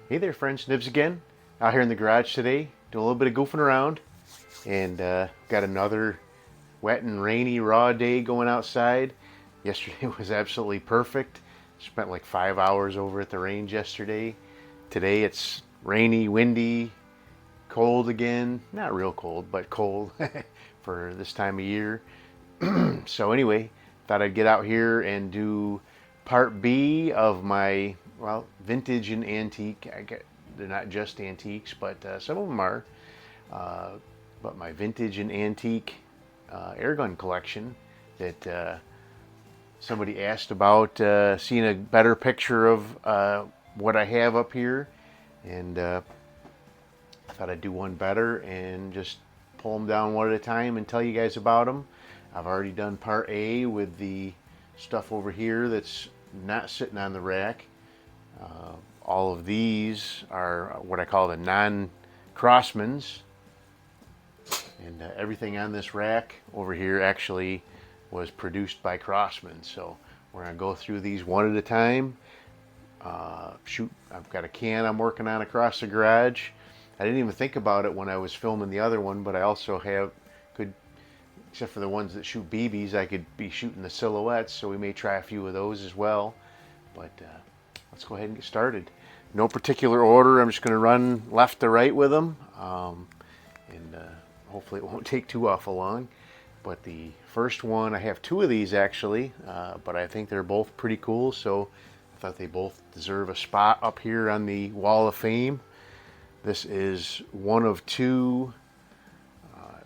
Hey there friends, Nibs again. Out here in the garage today, doing a little bit of goofing around. And got another wet and rainy raw day going outside. Yesterday was absolutely perfect. Spent like 5 hours over at the range yesterday. Today it's rainy, windy, cold again. Not real cold, but cold for this time of year. So anyway, thought I'd get out here and do part B of my, well, vintage and antique. They're not just antiques, but some of them are. Uh, but my vintage and antique airgun collection that somebody asked about, seeing a better picture of what I have up here, and I thought I'd do one better and just pull them down one at a time and tell you guys about them. I've already done part A with the stuff over here that's not sitting on the rack. All of these are what I call the non-Crosmans, and everything on this rack over here actually was produced by Crosmans. So we're going to go through these one at a time. Shoot, I've got a can I'm working on across the garage. I didn't even think about it when I was filming the other one, but I also could, except for the ones that shoot BBs, I could be shooting the silhouettes, so we may try a few of those as well. But let's go ahead and get started. No particular order, I'm just going to run left to right with them, and hopefully it won't take too awful long. But the first one, I have two of these actually, but I think they're both pretty cool, so I thought they both deserve a spot up here on the Wall of Fame. This is one of two.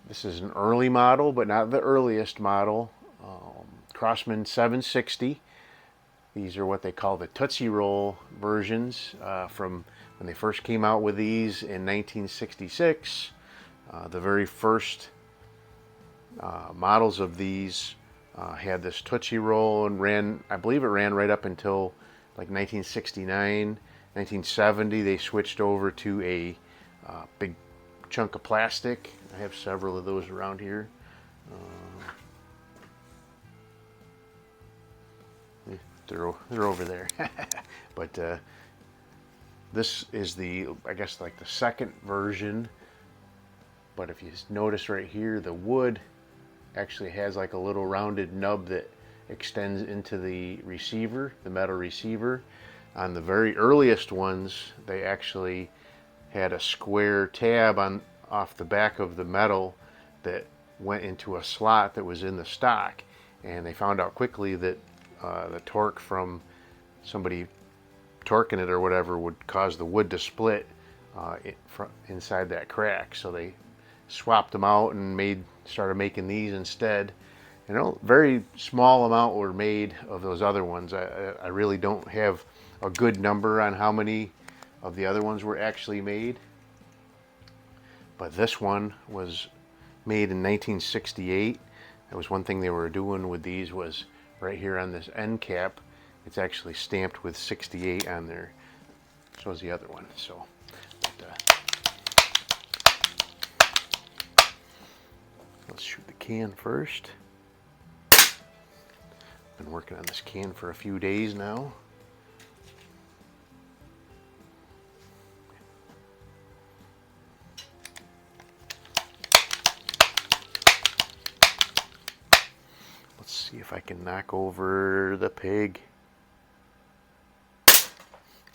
This is an early model, but not the earliest model. Crosman 760. These are what they call the Tootsie Roll versions from when they first came out with these in 1966. The very first models of these had this Tootsie Roll and ran, I believe it ran right up until like 1969. 1970 they switched over to a big chunk of plastic. I have several of those around here. They're over there. But this is the, I guess, like the second version. But if you notice right here, the wood actually has like a little rounded nub that extends into the receiver, the metal receiver. On the very earliest ones, they actually had a square tab off the back of the metal that went into a slot that was in the stock, and they found out quickly that the torque from somebody torquing it or whatever would cause the wood to split inside that crack. So they swapped them out and started making these instead. You know, very small amount were made of those other ones. I really don't have a good number on how many of the other ones were actually made. But this one was made in 1968. That was one thing they were doing with these, was right here on this end cap, it's actually stamped with 68 on there. So is the other one. So, let's shoot the can first. Been working on this can for a few days now. Let's see if I can knock over the pig.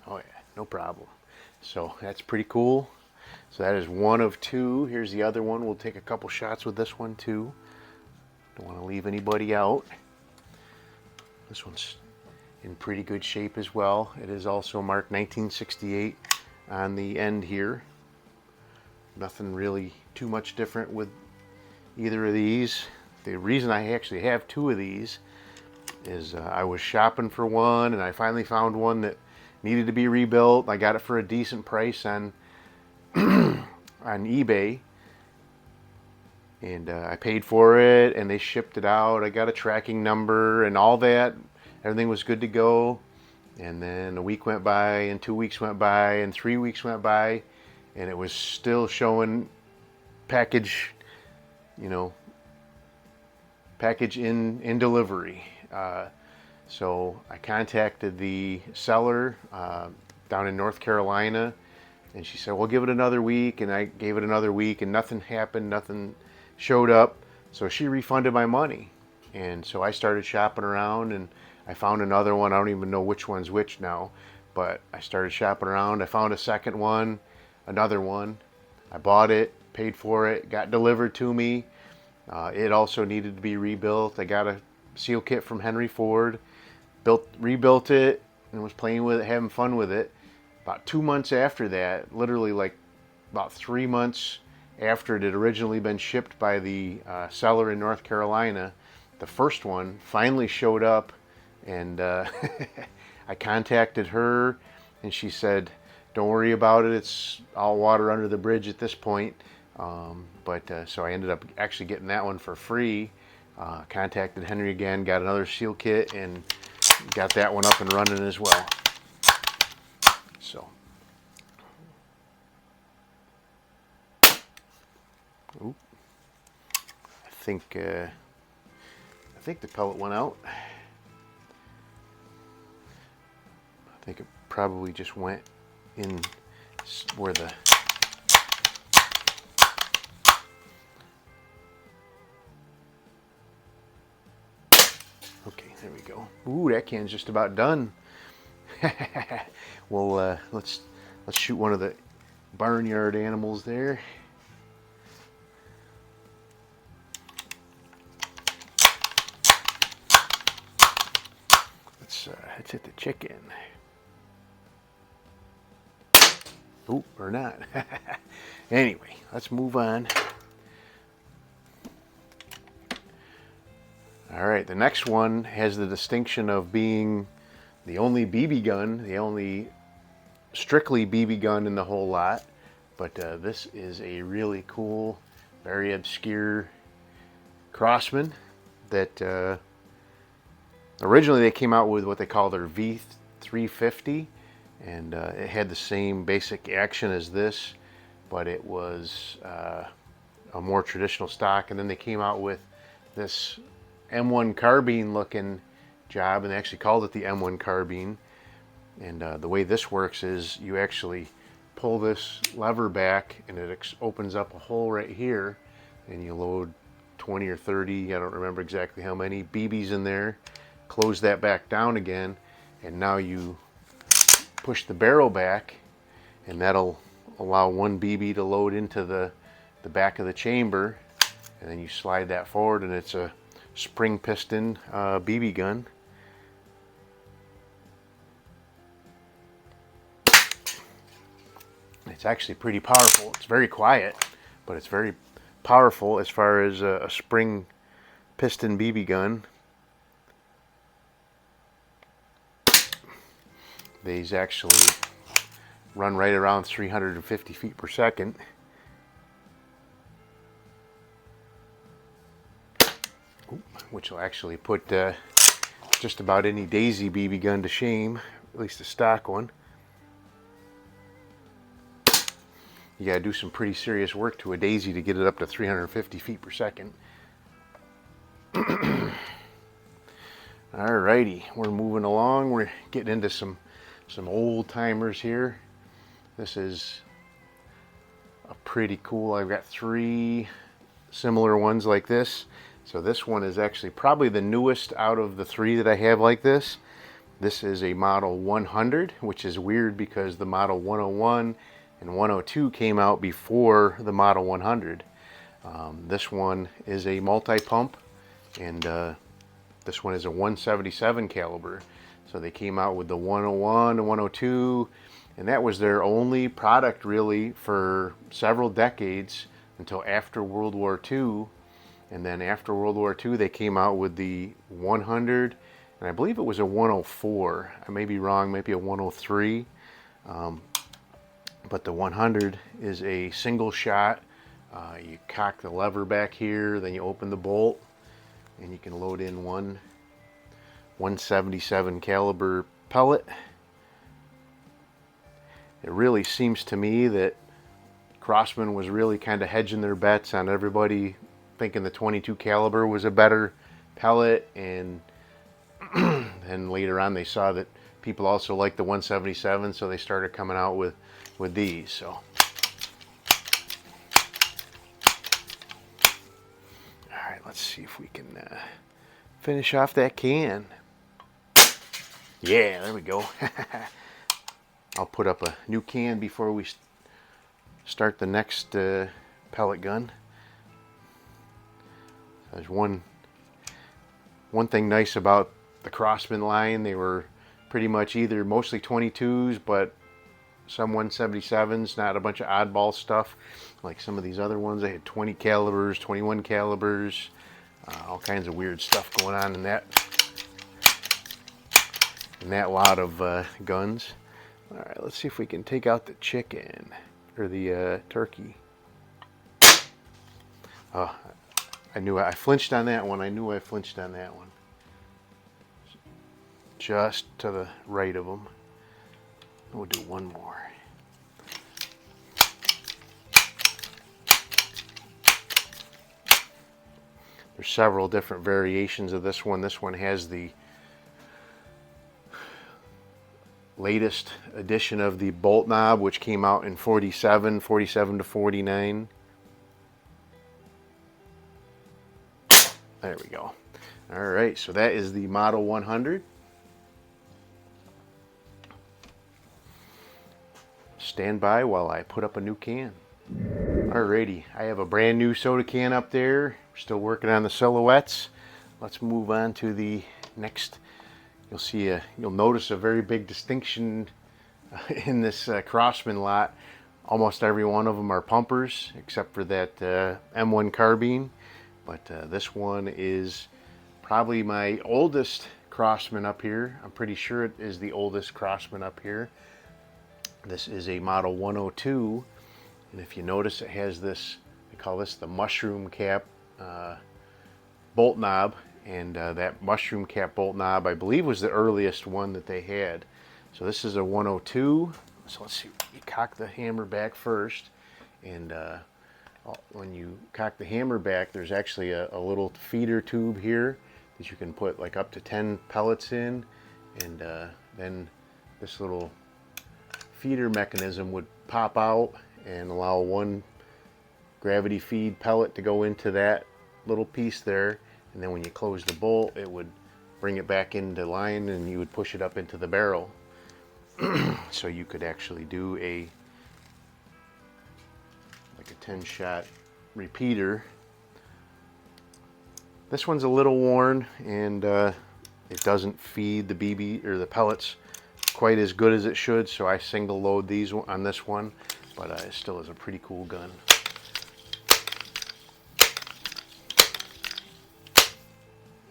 Oh yeah, no problem. So that's pretty cool. So that is one of two. Here's the other one. We'll take a couple shots with this one too. Don't want to leave anybody out. This one's in pretty good shape as well. It is also marked 1968 on the end here. Nothing really too much different with either of these. The reason I actually have two of these is I was shopping for one, and I finally found one that needed to be rebuilt. I got it for a decent price on on eBay, and I paid for it, and they shipped it out. I got a tracking number and all that. Everything was good to go. And then a week went by, and 2 weeks went by, and 3 weeks went by, and it was still showing package, you know, package in delivery. So I contacted the seller, down in North Carolina, and she said, well, give it another week, and I gave it another week, and nothing happened, nothing showed up. So she refunded my money, and so I started shopping around, and I found another one. I don't even know which one's which now, but I started shopping around. I found a second one, another one. I bought it, paid for it, got delivered to me. It also needed to be rebuilt. I got a seal kit from Henry Ford, rebuilt it, and was playing with it, having fun with it. About 2 months after that, literally like about 3 months after it had originally been shipped by the seller in North Carolina, the first one finally showed up, and I contacted her, and she said, don't worry about it, it's all water under the bridge at this point. So I ended up actually getting that one for free. Contacted Henry again, got another seal kit, and got that one up and running as well. So, oop. I think the pellet went out. I think it probably just went in where the okay, there we go. Ooh, that can's just about done. Well, let's shoot one of the barnyard animals there. Let's hit the chicken. Ooh, or not. Anyway, let's move on. All right, the next one has the distinction of being the only BB gun, the only strictly BB gun in the whole lot. But this is a really cool, very obscure Crosman that originally they came out with what they call their V350, and it had the same basic action as this, but it was a more traditional stock. And then they came out with this M1 carbine looking job, and they actually called it the M1 carbine. And the way this works is you actually pull this lever back, and it opens up a hole right here, and you load 20 or 30, I don't remember exactly how many, BBs in there, close that back down again, and now you push the barrel back, and that'll allow one BB to load into the back of the chamber, and then you slide that forward, and it's a spring piston BB gun. It's actually pretty powerful. It's very quiet, but it's very powerful as far as a spring piston BB gun. These actually run right around 350 feet per second. Which will actually put just about any Daisy BB gun to shame, at least a stock one. You gotta do some pretty serious work to a Daisy to get it up to 350 feet per second. Alrighty, we're moving along. We're getting into some old timers here. This is a pretty cool. I've got 3 similar ones like this. So this one is actually probably the newest out of the 3 that I have like this. This is a model 100, which is weird because the model 101 and 102 came out before the model 100. This one is a multi-pump, and this one is a 177 caliber. So they came out with the 101 and 102, and that was their only product really for several decades until after World War II. And then after World War II, they came out with the 100, and I believe it was a 104. I may be wrong, maybe a 103. But the 100 is a single shot. You cock the lever back here, then you open the bolt, and you can load in one 177 caliber pellet. It really seems to me that Crosman was really kind of hedging their bets on everybody thinking the 22 caliber was a better pellet, and then later on they saw that people also like the 177, so they started coming out with these. So, all right, let's see if we can finish off that can. Yeah, there we go. I'll put up a new can before we start the next pellet gun. There's one thing nice about the Crosman line. They were pretty much either mostly 22s, but some 177s, not a bunch of oddball stuff like some of these other ones. They had 20 calibers, 21 calibers, all kinds of weird stuff going on in that lot of guns. All right, let's see if we can take out the chicken or the turkey. I flinched on that one. I knew I flinched on that one. Just to the right of them. We'll do one more. There's several different variations of this one. This one has the latest edition of the bolt knob, which came out in 47 to 49. There we go. All right, so that is the Model 100. Stand by while I put up a new can. Alrighty, I have a brand new soda can up there. We're still working on the silhouettes. Let's move on to the next. You'll notice a very big distinction in this Crosman lot. Almost every one of them are pumpers, except for that M1 carbine. But this one is probably my oldest Crosman up here. I'm pretty sure it is the oldest Crosman up here. This is a Model 102, and if you notice, it has this, they call this the mushroom cap bolt knob, and that mushroom cap bolt knob, I believe, was the earliest one that they had. So this is a 102. So let's see, you cock the hammer back first, and when you cock the hammer back, there's actually a little feeder tube here that you can put like up to 10 pellets in, and then this little feeder mechanism would pop out and allow one gravity feed pellet to go into that little piece there, and then when you close the bolt, it would bring it back into line and you would push it up into the barrel. So you could actually do like a 10-shot repeater. This one's a little worn, and it doesn't feed the BB or the pellets quite as good as it should, so I single load these on this one, but it still is a pretty cool gun.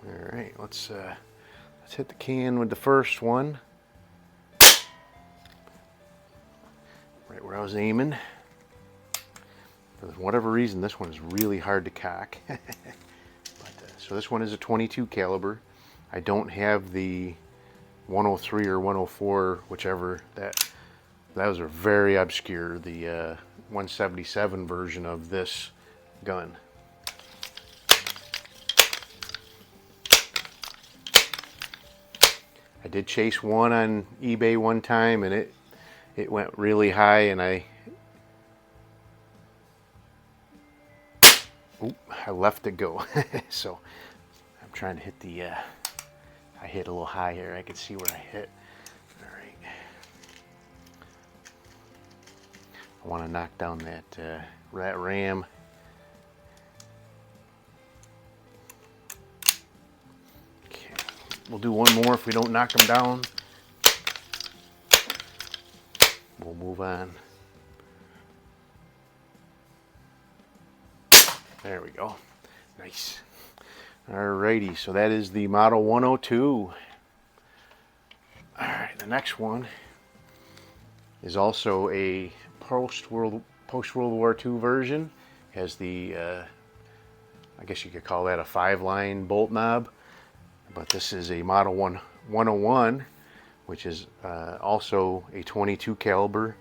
All right, let's hit the can with the first one, right where I was aiming. For whatever reason, this one is really hard to cock. So this one is a 22 caliber. I don't have the 103 or 104, whichever. Those are very obscure, the 177 version of this gun. I did chase one on eBay one time, and it went really high, and I left it go. So I'm trying to hit the I hit a little high here. I can see where I hit. All right. I want to knock down that ram. Okay. We'll do one more. If we don't knock them down, we'll move on. There we go. Nice. Alrighty, so that is the Model 102. Alright, the next one is also a post-World War II version. Has the, I guess you could call that a 5-line bolt knob. But this is a Model 101, which is also a 22 caliber.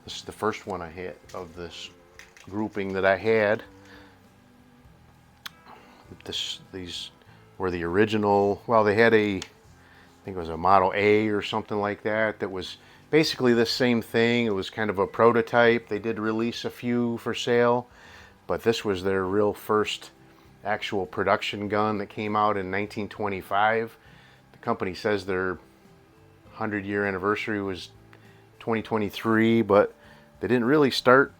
This is the first one I had of this grouping that I had. These were the original. Well, they had a think it was a Model A or something like that, that was basically the same thing. It was kind of a prototype. They did release a few for sale, but this was their real first actual production gun that came out in 1925. The company says their 100-year anniversary was 2023, but they didn't really start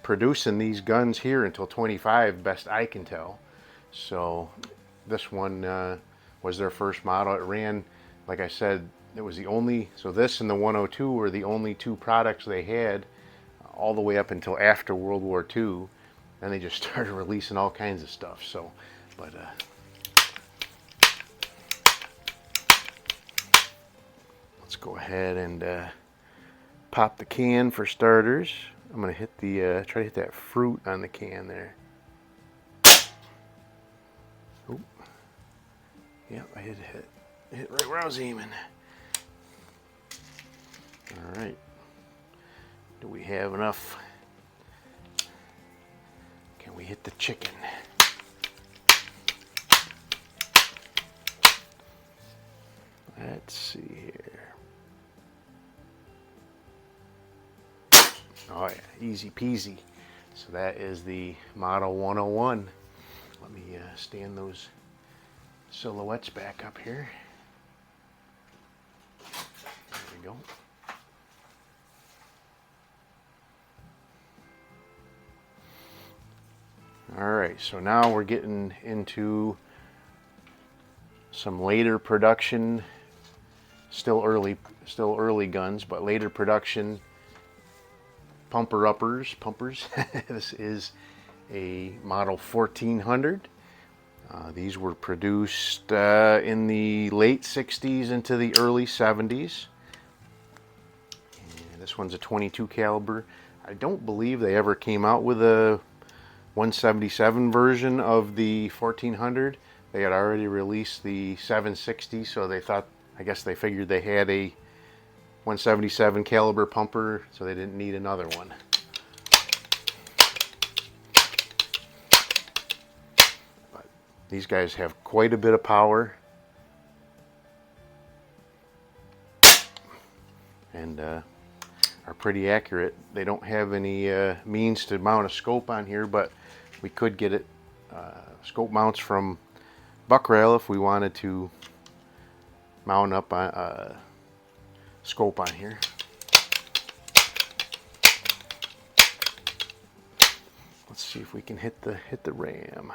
producing these guns here until 25, best I can tell. So this one was their first model. It ran, like I said, it was the only, so this and the 102 were the only two products they had all the way up until after World War II. Then they just started releasing all kinds of stuff. So, but let's go ahead and pop the can for starters. I'm gonna hit the try to hit that fruit on the can there. Oop. Yep, I hit right where I was aiming. All right. Do we have enough? Can we hit the chicken? Let's see here. Oh yeah, easy peasy. So that is the Model 101. Let me stand those silhouettes back up here. There we go. All right, so now we're getting into some later production, still early guns, but later production pumpers. This is a Model 1400. These were produced in the late 60s into the early 70s. And this one's a 22 caliber. I don't believe they ever came out with a 177 version of the 1400. They had already released the 760, so they thought, I guess they figured they had a 177 caliber pumper, so they didn't need another one. But these guys have quite a bit of power, and are pretty accurate. They don't have any means to mount a scope on here, but we could get it scope mounts from buck rail if we wanted to mount up a scope on here. Let's see if we can hit the ram.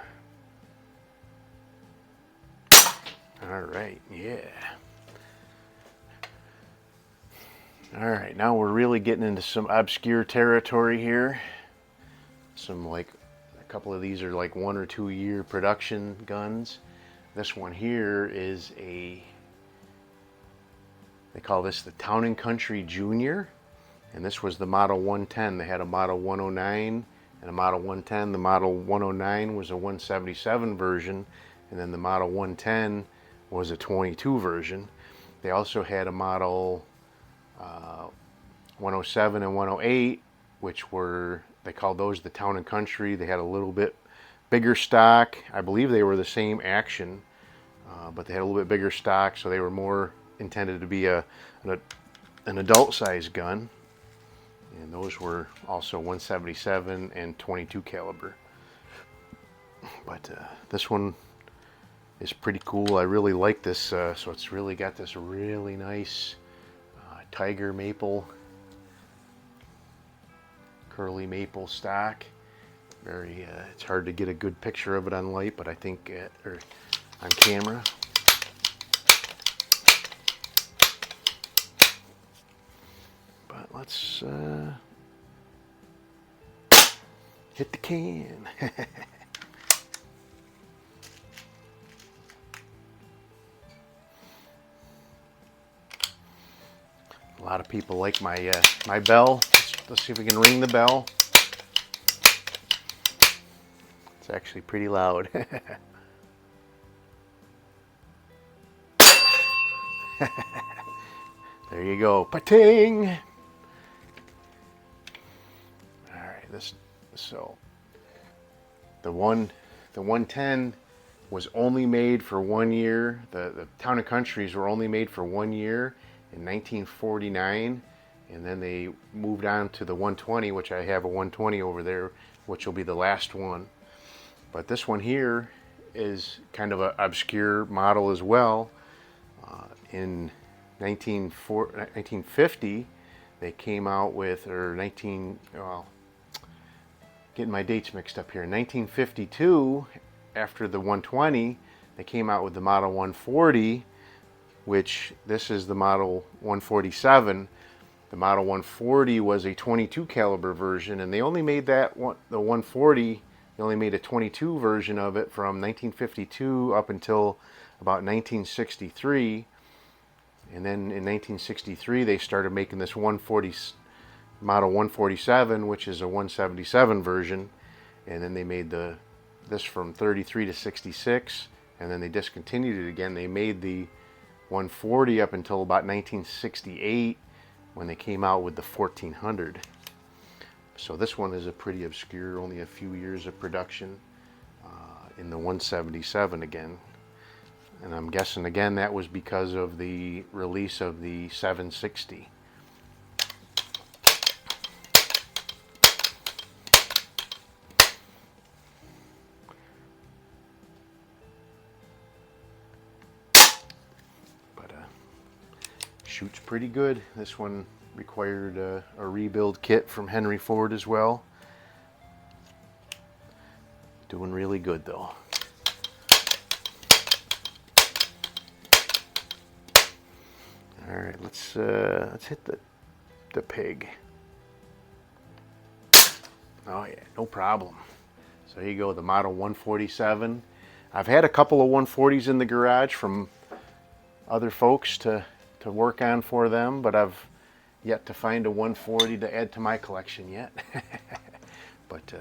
All right, yeah. All right, now we're really getting into some obscure territory here. Some, like, a couple of these are like 1 or 2 year production guns. This one here is they call this the Town and Country Junior, and this was the Model 110. They had a Model 109 and a Model 110. The Model 109 was a 177 version, and then the Model 110 was a 22 version. They also had a Model 107 and 108, which were, they called those the Town and Country. They had a little bit bigger stock. I believe they were the same action, but they had a little bit bigger stock, so they were more intended to be an adult size gun. And those were also 177 and 22 caliber. But this one is pretty cool. I really like this. So it's really got this really nice tiger maple, curly maple stock. Very, it's hard to get a good picture of it on light, but I think, or on camera. But let's hit the can. A lot of people like my my bell. Let's see if we can ring the bell. It's actually pretty loud. There you go, pa-ting! All right, so the 110 was only made for 1 year. The Town and Countries were only made for 1 year in 1949, and then they moved on to the 120, which I have a 120 over there, which will be the last one. But this one here is kind of an obscure model as well. In 1950, they came out with, or 19, well, getting my dates mixed up here. In 1952, after the 120, they came out with the Model 140, which this is the Model 147. The Model 140 was a 22 caliber version, and they only made that one, the 140, they only made a 22 version of it from 1952 up until about 1963. And then in 1963, they started making this 140 Model 147, which is a 177 version. And then they made this from 33 to 66, and then they discontinued it again. They made the 140 up until about 1968 when they came out with the 1400. So this one is a pretty obscure, only a few years of production in the 177 again. And I'm guessing again that was because of the release of the 760. But shoots pretty good. This one required a rebuild kit from Henry Ford as well. Doing really good though. All right, let's hit the pig. Oh yeah, no problem. So here you go, the Model 147. I've had a couple of 140s in the garage from other folks to work on for them, but I've yet to find a 140 to add to my collection yet. But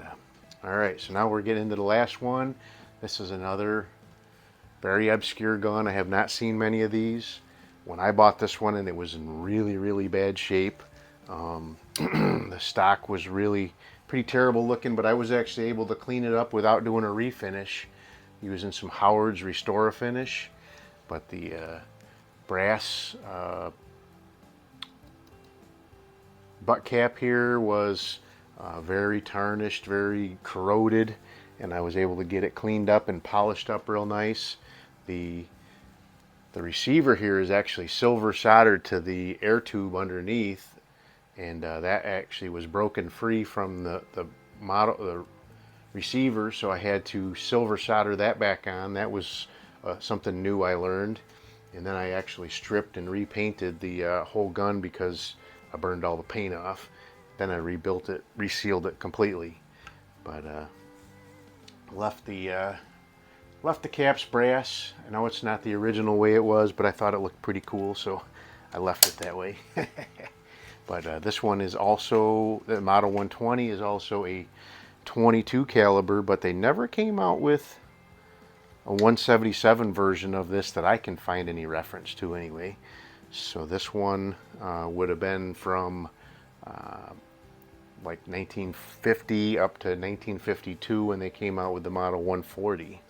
all right, so now we're getting into the last one. This is another very obscure gun. I have not seen many of these. When I bought this one, and it was in really, really bad shape. The stock was really pretty terrible looking, but I was actually able to clean it up without doing a refinish, using some Howard's Restore Finish. But the brass butt cap here was very tarnished, very corroded, and I was able to get it cleaned up and polished up real nice. The receiver here is actually silver soldered to the air tube underneath, and that actually was broken free from the receiver, so I had to silver solder that back on. That was something new I learned. And then I actually stripped and repainted the whole gun because I burned all the paint off. Then I rebuilt it, resealed it completely. But left the caps brass. I know it's not the original way it was, but I thought it looked pretty cool, so I left it that way. But this one is also, the Model 120 is also a 22 caliber, but they never came out with a 177 version of this that I can find any reference to anyway. So this one would have been from like 1950 up to 1952 when they came out with the Model 140.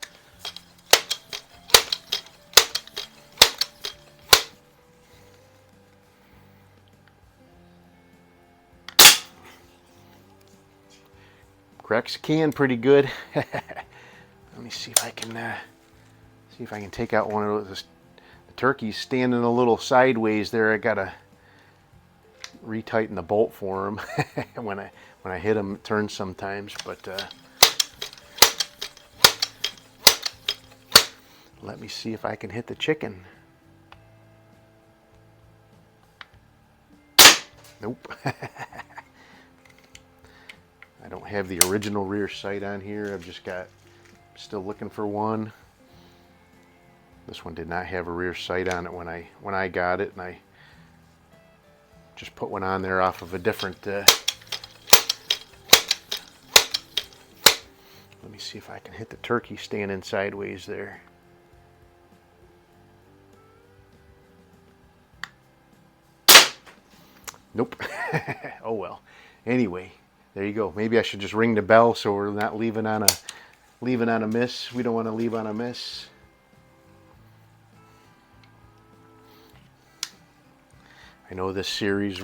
Cracks the can pretty good. Let me see if I can take out one of those. The turkey's standing a little sideways there. I gotta retighten the bolt for him. when I hit him, it turns sometimes. But let me see if I can hit the chicken. Nope. I don't have the original rear sight on here. I've just got, still looking for one. This one did not have a rear sight on it when I got it, and I just put one on there off of a different. Let me see if I can hit the turkey standing sideways there. Nope. Oh well. Anyway. There you go. Maybe I should just ring the bell so we're not leaving on leaving on a miss. We don't want to leave on a miss. I know this series,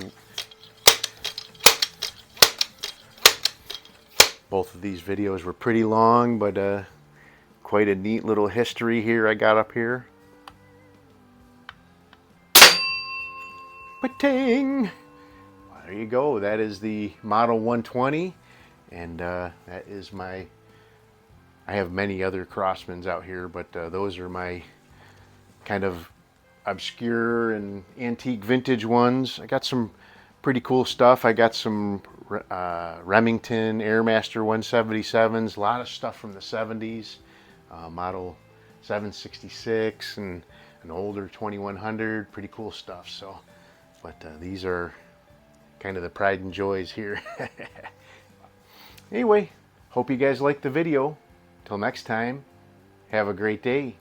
both of these videos were pretty long, but quite a neat little history here I got up here. Ba-ting! Well, there you go. That is the Model 120, and that is my, I have many other Crosmans out here, but those are my kind of obscure and antique vintage ones. I got some pretty cool stuff. I got some Remington Airmaster 177s, a lot of stuff from the 70s, Model 766 and an older 2100, pretty cool stuff. So, but these are kind of the pride and joys here. Anyway, hope you guys liked the video. Till next time, have a great day.